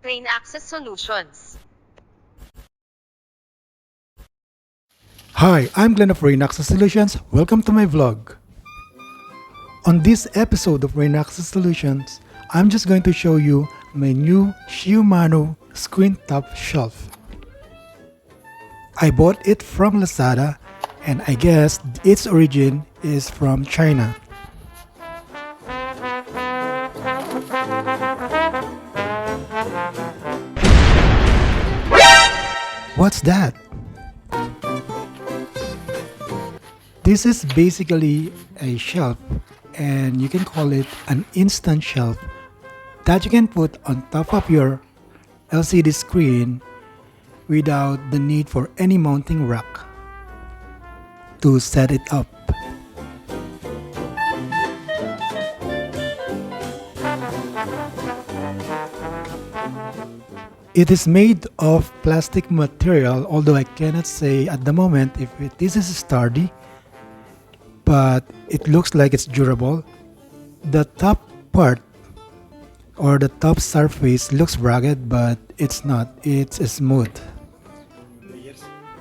Screen Access Solutions. Hi, I'm Glenn of Rain Access Solutions. Welcome to my vlog. On this episode of Rain Access Solutions, I'm just going to show you my new ShuiManou Screen Top Shelf. I bought it from Lazada and I guess its origin is from China. What's that? This is basically a shelf, and you can call it an instant shelf that you can put on top of your LCD screen without the need for any mounting rack to set it up. It is made of plastic material, although I cannot say at the moment if this is sturdy, but it looks like it's durable. The top part or the top surface looks rugged, but it's not. It's smooth.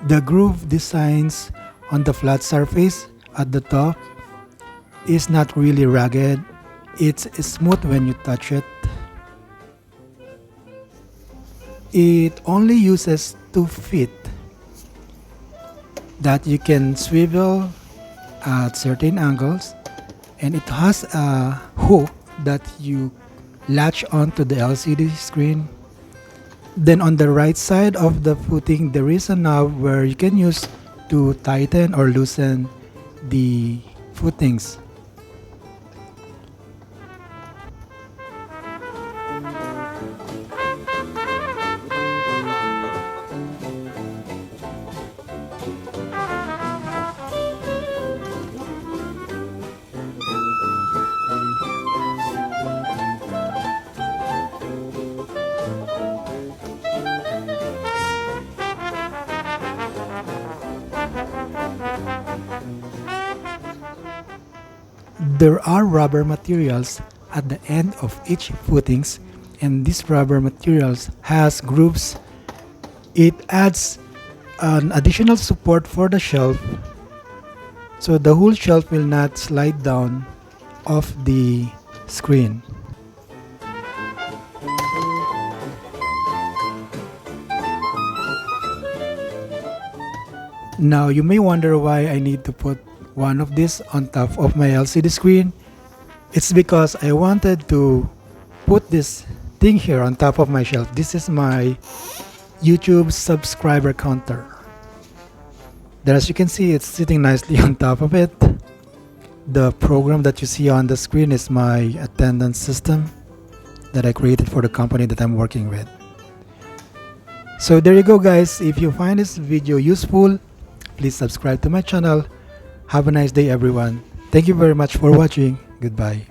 The groove designs on the flat surface at the top is not really rugged. It's smooth when you touch it. It only uses 2 feet that you can swivel at certain angles, and it has a hook that you latch onto the LCD screen. Then on the right side of the footing there is a knob where you can use to tighten or loosen the footings. There are rubber materials at the end of each footings, and these rubber materials has grooves. It adds an additional support for the shelf, so the whole shelf will not slide down off the screen. Now you may wonder why I need to put one of these on top of my LCD screen. It's because I wanted to put this thing here on top of my shelf. This is my YouTube subscriber counter. There, as you can see, it's sitting nicely on top of it. The program that you see on the screen is my attendance system that I created for the company that I'm working with. So there you go, guys. If you find this video useful, please subscribe to my channel. Have a nice day, everyone. Thank you very much for watching. Goodbye.